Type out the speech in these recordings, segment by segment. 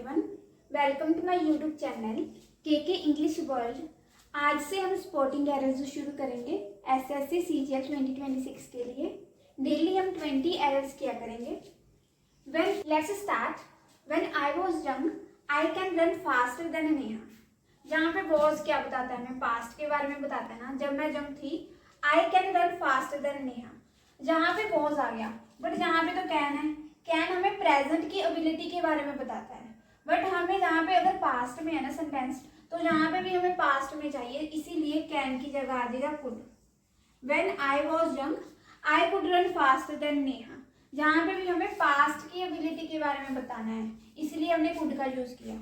Everyone, welcome to my YouTube channel के English world. आज से हम स्पोर्टिंग एरर्स शुरू करेंगे एसएससी सीजीएल 2026 के लिए। डेली हम 20 एरर्स किया करेंगे। Let's start. When I was young I can run faster than Neha. जहाँ पे वॉज क्या बताता है, हमें पास्ट के बारे में बताता है ना। जब मैं यंग थी I can run faster than Neha, जहाँ पे वॉज आ गया, बट जहाँ पे तो कैन है। कैन हमें प्रेजेंट की एबिलिटी के बारे में बताता है, बट हमें जहाँ पे अगर पास्ट में है ना सेंटेंस, तो यहाँ पे भी हमें पास्ट में चाहिए, इसीलिए कैन की जगह आ जाएगा could. When I was young I could run faster than Neha, जहाँ पे भी हमें पास्ट की एबिलिटी के बारे में बताना है, इसलिए हमने कुड का यूज किया।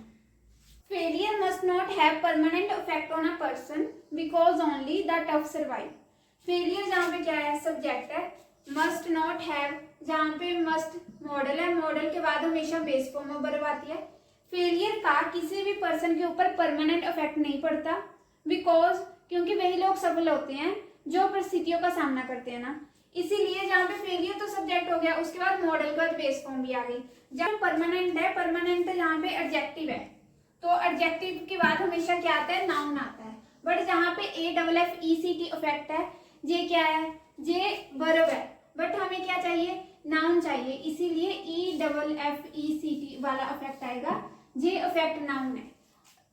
Failure must not have permanent effect on a person because only the tough survive. Failure जहाँ पे क्या है, सब्जेक्ट है। मस्ट नॉट हैव, जहाँ पे मस्ट मॉडल है, मॉडल के बाद हमेशा बेस फॉर्म में वर्ब आती है। फेलियर का किसी भी पर्सन के ऊपर परमानेंट इफेक्ट नहीं पड़ता, बिकॉज क्योंकि वही लोग सफल होते हैं जो परिस्थितियों का सामना करते हैं ना, इसीलिए जहाँ पे फेलियर तो सब्जेक्ट हो गया, उसके बाद मॉडल के बाद बेस फॉर्म भी आ गई। जब परमानेंट है, परमानेंट जहाँ पे एडजेक्टिव है, तो एडजेक्टिव के बाद हमेशा क्या आता है, नाउन आता है। बट जहाँ पे AFFECT इफेक्ट है, जे क्या है, जे वर्ब है, बट हमें क्या चाहिए, नाउन चाहिए, इसीलिए EFFECT वाला इफेक्ट आएगा। जे इफेक्ट नाउन है।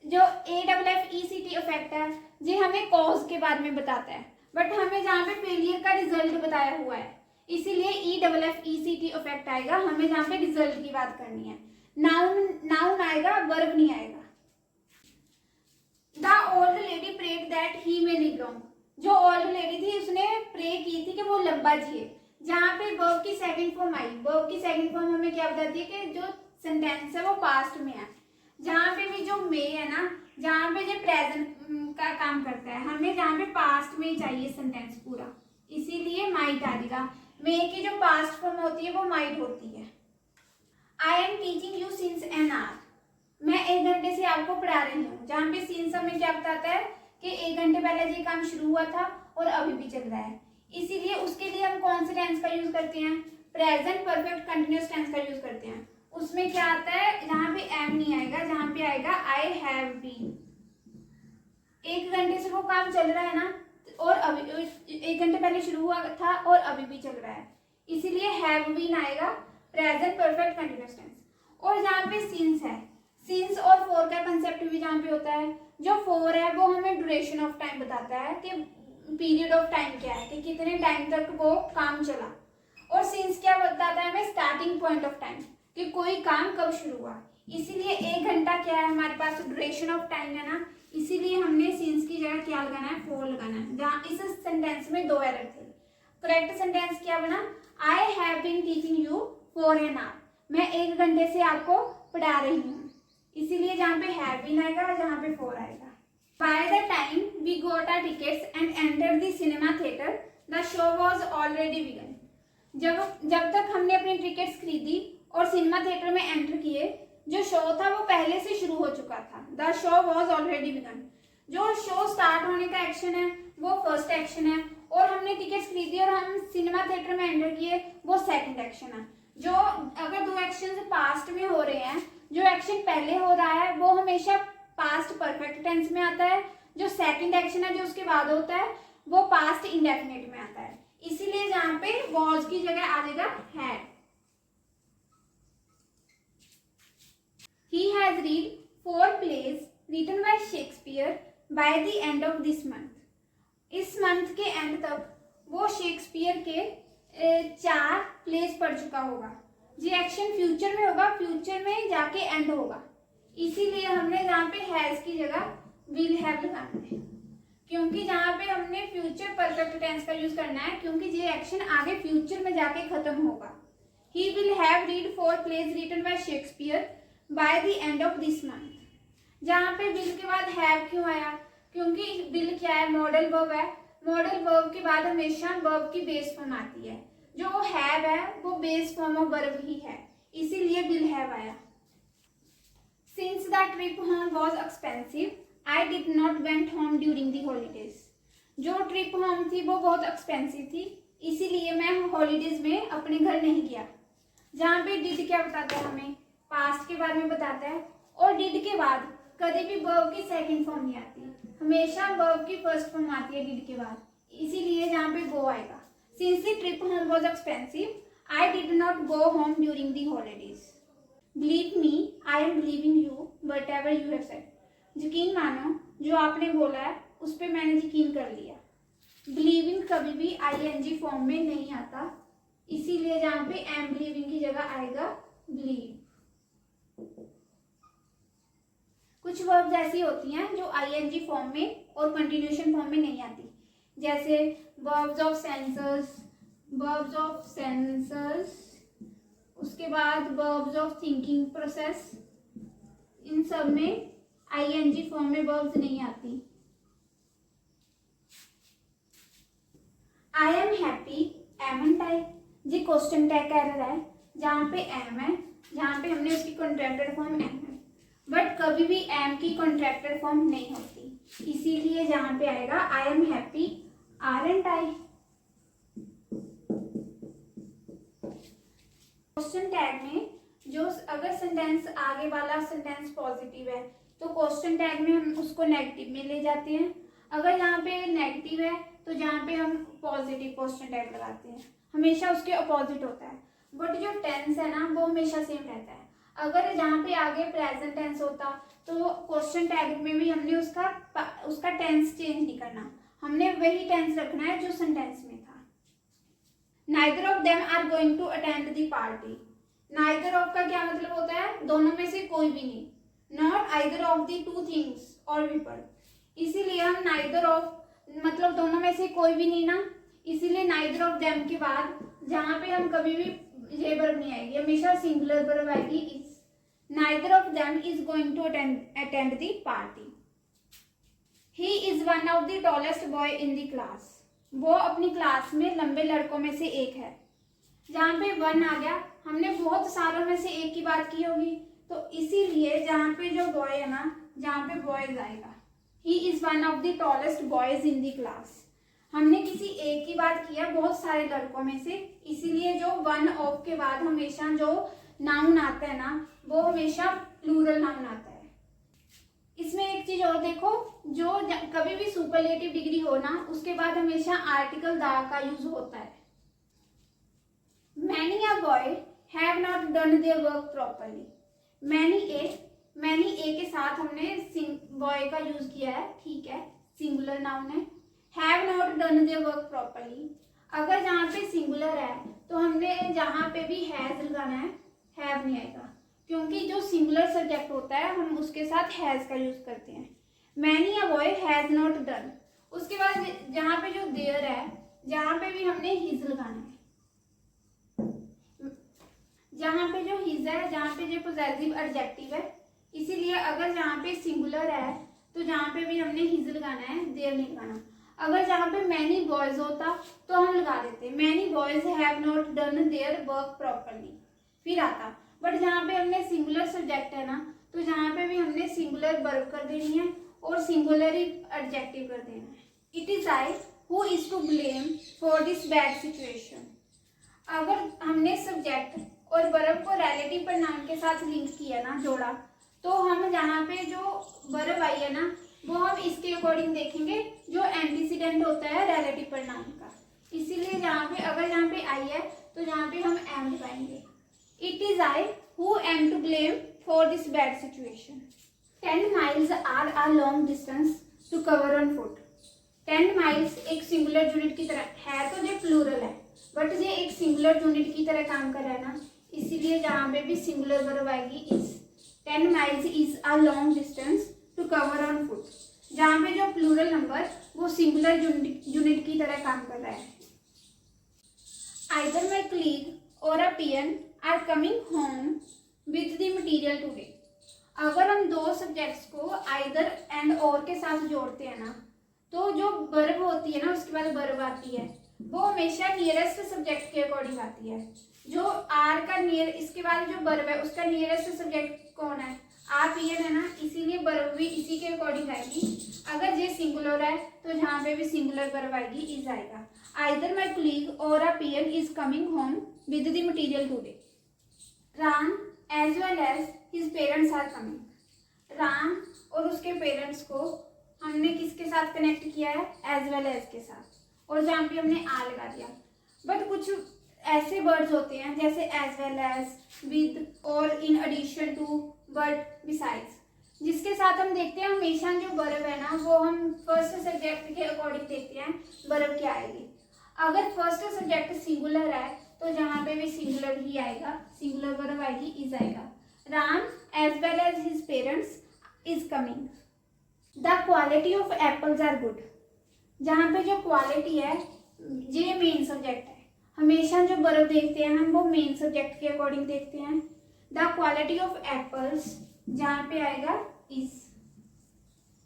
जो AFFECT इफेक्ट है, जे हमें कॉज के बारे में बताता है, बट हमें जहाँ पे फेलियर का रिजल्ट बताया हुआ है, इसीलिए EFFECT इफेक्ट आएगा। हमें जहाँ पे रिजल्ट की बात करनी है, नाउन आएगा, वर्ब नहीं आएगा। The old lady prayed that he may live long. जो ओल्ड लेडी थी उसने प्रे की थी कि वो लंबा जिए। जहाँ पे वर्ब की सेकंड फॉर्म आई, वर्ब की सेकंड फॉर्म हमें क्या बताती है कि जो सेंटेंस है वो पास्ट में है। जहाँ पे भी जो मे है ना, जहाँ पे जो प्रेजेंट का काम करता है, हमें जहाँ पे पास्ट में ही चाहिए सेंटेंस पूरा, इसीलिए माइट आ जाएगा। मे की जो पास्ट फॉर्म होती है वो माइट होती है। I am teaching you since N hour. मैं 1 घंटे से आपको पढ़ा रही हूँ। जहाँ पे सिंस हमें क्या बताता है कि 1 घंटे पहले ये काम शुरू हुआ था और अभी भी चल रहा है, इसीलिए उसके लिए हम कौन से टेंस का यूज करते हैं, प्रेजेंट परफेक्ट कंटिन्यूअस टेंस का यूज करते हैं। उसमें क्या आता है, जहाँ पे एम नहीं आएगा, जहाँ पे आएगा आई हैव बीन। 1 घंटे से वो काम चल रहा है ना, और अभी 1 घंटे पहले शुरू हुआ था और अभी भी चल रहा है, इसीलिए हैव बीन आएगा, प्रेजेंट परफेक्ट कंटिन्यूअस टेंस। और जहाँ पे सिंस है, सिंस और फॉर का कंसेप्ट भी जहाँ पे होता है। जो फॉर है वो हमें ड्यूरेशन ऑफ टाइम बताता है कि पीरियड ऑफ टाइम क्या है, कि कितने टाइम तक वो काम चला। और सिंस क्या बताता है हमें, स्टार्टिंग पॉइंट ऑफ टाइम, कि कोई काम कब शुरू हुआ। इसीलिए 1 घंटा क्या है हमारे पास, ड्यूरेशन ऑफ टाइम है ना, इसीलिए हमने सिंस की जगह क्या लगाना है, फॉर लगाना है। जहाँ इस सेंटेंस में 2 एरर थे। करेक्ट सेंटेंस क्या बना, I have been teaching you for an hour. मैं 1 घंटे से आपको पढ़ा रही हूँ, इसीलिए जहाँ पे हैव बीन आएगा और जहाँ पे फॉर आएगा। By the time we got our tickets and entered the cinema theater, the show was already begun. जब तक हमने अपनी टिकट्स खरीदी और सिनेमा थिएटर में एंटर किए, जो शो था वो पहले से शुरू हो चुका था। The show was already begun. जो शो स्टार्ट होने का एक्शन है वो फर्स्ट एक्शन है, और हमने टिकट्स खरीदी और हम सिनेमा थिएटर में एंटर किए वो सेकंड एक्शन है। जो अगर 2 एक्शन पास्ट में हो रहे हैं, जो एक्शन पहले हो रहा है वो हमेशा पास्ट परफेक्ट टेंस में आता है। जो सेकंड एक्शन है जो उसके बाद होता है वो पास्ट इंडेफिनिट में आता है, इसीलिए जहाँ पे वॉज की जगह आ जाएगा had. He has read 4 plays written by Shakespeare by the end of this month. इस मंथ के एंड तक वो शेक्सपियर के 4 प्लेस पढ़ चुका होगा। ये एक्शन फ्यूचर में होगा, फ्यूचर में जाके एंड होगा, इसीलिए हमने जहाँ पे हैज की जगह विल हैव लगाना है, क्योंकि जहाँ पे हमने फ्यूचर परफेक्ट टेंस का यूज करना है, क्योंकि ये एक्शन आगे फ्यूचर में जाके खत्म होगा। He will have read 4 plays written by Shakespeare by the end of this month. जहाँ पे विल के बाद हैव क्यों आया, क्योंकि विल क्या है, मॉडल वर्ब है। मॉडल वर्ब के बाद हमेशा वर्ब की बेस फॉर्म आती है। जो हैव है वो बेस फॉर्म ऑफ वर्ब ही है, इसीलिए विल हैव आया। Since the trip home was expensive, I did not went home during the holidays. जो ट्रिप होम थी वो बहुत एक्सपेंसिव थी, इसीलिए मैं हॉलीडेज में अपने घर नहीं गया। जहाँ पे डिड क्या बताता है, हमें पास्ट के बारे में बताता है, और डिड के बाद कभी भी वर्ब की सेकंड फॉर्म नहीं आती, हमेशा वर्ब की फर्स्ट फॉर्म आती है डिड के बाद, इसीलिए जहाँ पे गो आएगा। Since the trip home was expensive I did not go home during the holidays. Believe me I am believing you what ever you have said. यकीन मानो जो आपने बोला है उस पर मैंने यकीन कर लिया। बिलीविंग कभी भी आईएनजी फॉर्म में नहीं आता, इसीलिए जहाँ पे एम बिलीविंग की जगह आएगा बिलीव। कुछ वर्ब्स ऐसी होती हैं जो आईएनजी फॉर्म में और कंटिन्यूएशन फॉर्म में नहीं आती, जैसे वर्ब्स ऑफ सेंसर्स, उसके बाद वर्ब्स ऑफ थिंकिंग प्रोसेस, इन सब में आईएनजी फॉर्म में वर्ब्स नहीं आती। I am happy, amn't I, जी क्वेश्चन टैग का एरर है, जहाँ पे एम है, जहाँ पे हमने उसकी कॉन्ट्रैक्टेड फॉर्म एम है, बट कभी भी एम की कॉन्ट्रैक्टेड फॉर्म नहीं होती, इसीलिए जहाँ पे आएगा आई am happy, aren't I. Question tag में जो अगर सेंटेंस आगे वाला सेंटेंस पॉजिटिव है तो क्वेश्चन टैग में हम उसको नेगेटिव में ले जाते हैं, अगर यहाँ पे नेगेटिव है तो जहाँ पे हम पॉजिटिव क्वेश्चन टैग लगाते हैं, हमेशा उसके अपोजिट होता है। बट जो टेंस है ना वो हमेशा सेम रहता है। अगर जहाँ पे आगे प्रेजेंट टेंस होता तो क्वेश्चन टैग में भी हमने उसका टेंस चेंज नहीं करना, हमने वही टेंस रखना है जो सेंटेंस में था। Neither of them are going to attend the party. Neither of का क्या मतलब होता है? दोनों में से कोई भी नहीं। Not either of the two things or people. इसीलिए हम neither of मतलब दोनों में से कोई भी नहीं ना, इसीलिए neither of them के बाद जहाँ पे हम कभी भी ये वर्ब नहीं आएगी, हमेशा सिंगुलर वर्ब आएगी is. Neither of them is going to attend the party. He is one of the tallest boy in the class. वो अपनी क्लास में लंबे लड़कों में से एक है। जहाँ पे वन आ गया, हमने बहुत सारों में से एक की बात की होगी, तो इसीलिए जहाँ पे जो बॉय है ना, जहाँ पे बॉयज आएगा, he is one of the tallest boys in the class. हमने किसी एक की बात की है बहुत सारे लड़कों में से, इसीलिए जो वन ऑफ के बाद हमेशा जो नाउन आता है ना वो हमेशा प्लूरल नाउन आता है। इसमें एक चीज और देखो, जो कभी भी सुपरलेटिव डिग्री हो ना उसके बाद हमेशा आर्टिकल दा का यूज होता है। Many a boy have not done their work properly. Many a के साथ हमने बॉय का यूज किया है, ठीक है, सिंगुलर नाउन है। Have not done their work properly, अगर जहाँ पे सिंगुलर है तो हमने जहाँ पे भी हैज लगाना है, हैव नहीं आएगा, क्योंकि जो सिंगुलर सब्जेक्ट होता है हम उसके साथ हैज का यूज करते हैं। Many a boy has not done, उसके बाद जहाँ पे जो देयर है जहाँ पे भी हमने हिज लगाना है, जहाँ पे जो हिज है जहाँ पे जो पोजेसिव एडजेक्टिव है, इसीलिए अगर जहाँ पे सिंगुलर है तो जहाँ पे भी हमने हिज लगाना है, देयर नहीं लगाना। अगर जहाँ पे मैनी बॉयज होता तो हम लगा देते many boys have not done their work properly, फिर आता। बट जहाँ पे हमने सिंगुलर सब्जेक्ट है ना तो जहाँ पे भी हमने सिंगुलर वर्ब कर देनी है और सिंगुलर ही एडजेक्टिव कर देना है। It is I who is to blame for this bad situation. अगर हमने सब्जेक्ट और वर्ब को रिलेटिव प्रोनाउन के साथ लिंक किया ना, जोड़ा, तो हम जहाँ पे जो वर्ब आई है ना वो हम इसके अकॉर्डिंग देखेंगे जो एंटीसीडेंट होता है रिलेटिव प्रोनाउन का, इसीलिए जहाँ पे अगर यहाँ पे आई है तो जहाँ पे हम एम लगाएंगे। It is I who am to blame for this bad situation. 10 miles are a long distance to cover on foot. 10 miles एक सिंगुलर यूनिट की तरह है, तो ये प्लूरल है, बट ये एक सिंगुलर यूनिट की तरह काम कर रहा है ना, इसीलिए जहाँ पे भी सिंगुलर वर्ब आएगी is. 10 miles is a long distance to cover on foot. जहाँ पे जो प्लूरल नंबर वो सिंगुलर यूनिट की तरह काम कर रहा है। Either my colleague or a peon are coming home with the material today. अगर हम दो सब्जेक्ट्स को either and or के साथ जोड़ते हैं ना तो जो वर्ब होती है ना उसके बाद वर्ब आती है वो हमेशा नियरेस्ट सब्जेक्ट के अकॉर्डिंग आती है। जो आर का इसके बाद जो वर्ब है उसका नियरेस्ट सब्जेक्ट कौन है, आ पीएन है ना, इसीलिए वर्ब भी इसी के अकॉर्डिंग आएगी। अगर ये सिंगुलर है तो जहाँ पे भी सिंगुलर वर्ब आएगी इज आएगा। Either my colleague or a peon is coming home with the material today. Ram as well as his parents are coming. Ram और उसके पेरेंट्स को हमने किसके साथ कनेक्ट किया है, एज वेल एज के साथ, और जहाँ पे हमने आ लगा दिया। बट कुछ ऐसे वर्ड्स होते हैं जैसे एज वेल एज, विद और in addition to, but, besides, जिसके साथ हम देखते हैं हमेशा जो वर्ब है ना वो हम फर्स्ट सब्जेक्ट के अकॉर्डिंग देखते हैं वर्ब क्या आएगी। अगर फर्स्ट सब्जेक्ट सिंगुलर है तो जहाँ पे भी सिंगुलर ही आएगा, सिंगुलर वर्ब आएगी, इज आएगा। Ram as well as his parents is coming. The quality of apples are good. जहाँ पे जो क्वालिटी है ये मेन सब्जेक्ट है, हमेशा जो वर्ब देखते हैं हम वो मेन सब्जेक्ट के अकॉर्डिंग देखते हैं। द क्वालिटी ऑफ एप्पल्स जहाँ पे आएगा is.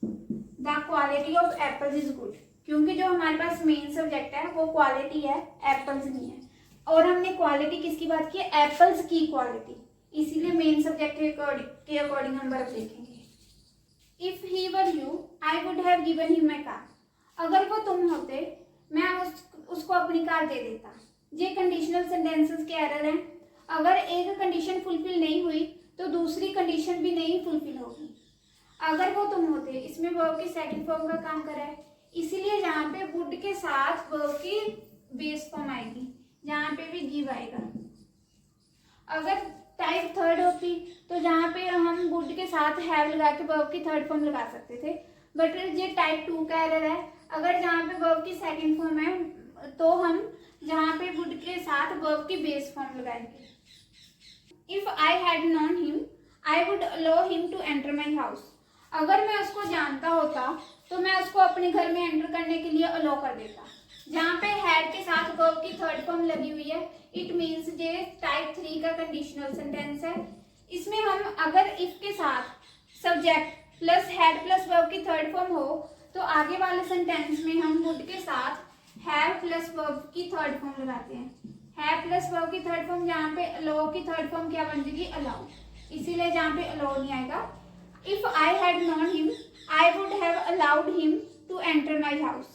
The quality of apples is good, क्योंकि जो हमारे पास मेन सब्जेक्ट है वो क्वालिटी है, एप्पल्स नहीं है। और हमने क्वालिटी किसकी बात की है, एप्पल्स की क्वालिटी, इसीलिए मेन सब्जेक्ट के अकॉर्डिंग हम वर्ब देखेंगे। If he were you I would have given him my car. अगर वो तुम होते मैं उसको अपनी कार दे देता। ये कंडीशनल सेंटेंसेस के एरर हैं। अगर एक कंडीशन फुलफिल नहीं हुई तो दूसरी कंडीशन भी नहीं फुलफिल होगी। अगर वो तुम होते, इसमें वर्ब की सेकंड फॉर्म का काम करा है, इसीलिए जहाँ पे वुड के साथ वर्ब की बेस फॉर्म आएगी, जहाँ पे भी गिव आएगा। अगर टाइप थर्ड होती तो जहाँ पे हम वुड के साथ हैव लगा के वर्ब की थर्ड फॉर्म लगा सकते थे, बट ये टाइप 2 का एरर है। अगर जहाँ पे वर्ब की सेकंड फॉर्म है तो हम जहाँ पे वुड के साथ वर्ब की बेस फॉर्म लगाएंगे। If I had known him I would allow him to enter my house. अगर मैं उसको जानता होता तो मैं उसको अपने घर में एंटर करने के लिए अलाउ कर देता। जहाँ पे हैड के साथ वर्ब की थर्ड फॉर्म लगी हुई है, इट मीन्स ये टाइप 3 का कंडीशनल सेंटेंस है। इसमें हम अगर इफ के साथ subject plus had plus verb की थर्ड फॉर्म हो तो आगे वाले सेंटेंस में हम वुड के साथ हैव प्लस वर्ब की थर्ड फॉर्म लगाते हैं। हैव प्लस वर्ब की थर्ड फॉर्म, जहाँ पे अलाउ की थर्ड फॉर्म क्या बन जाएगी, अलाउ, इसीलिए जहाँ पे अलाउ नहीं आएगा। If I had known him I would have allowed him to enter my house.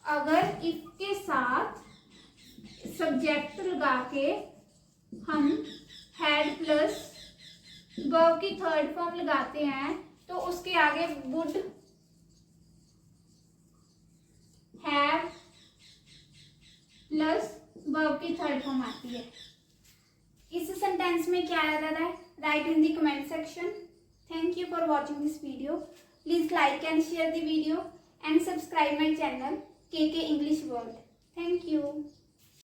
अगर इफ के साथ सब्जेक्ट लगा के हम हैड प्लस वर्ब की थर्ड फॉर्म लगाते हैं तो उसके आगे वुड हैव प्लस वर्ब की थर्ड फॉर्म आती है। इस सेंटेंस में क्या एरर है, write in the comment section. Thank you for watching this video. Please like and share the video and subscribe my channel KK English World. Thank you.